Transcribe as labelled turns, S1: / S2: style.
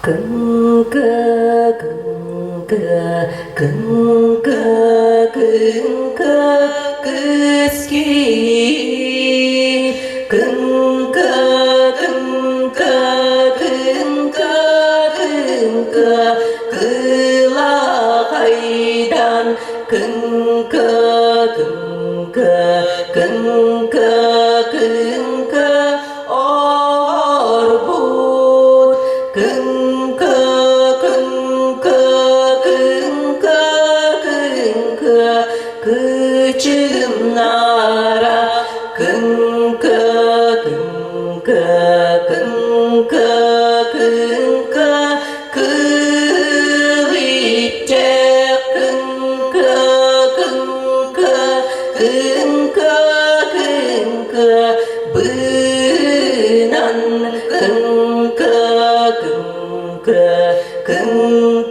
S1: Cưng cơ cưng cơ cưng cơ cưng cơ kızki cưng cơ cưng cơ cưng cơ cưng cơ kıla kaydan cưng cơ cưng cơ cưng cơ cưng cơ orbut cưng cơ cưng cơ cưng cơ cưng cơ kıçım nara cưng cơ cưng cơ cưng cơ cưng cơ kıvitçe cưng cơ cưng cơ cưng cơ cưng cơ bınan cưng cơ cưng cơ cưng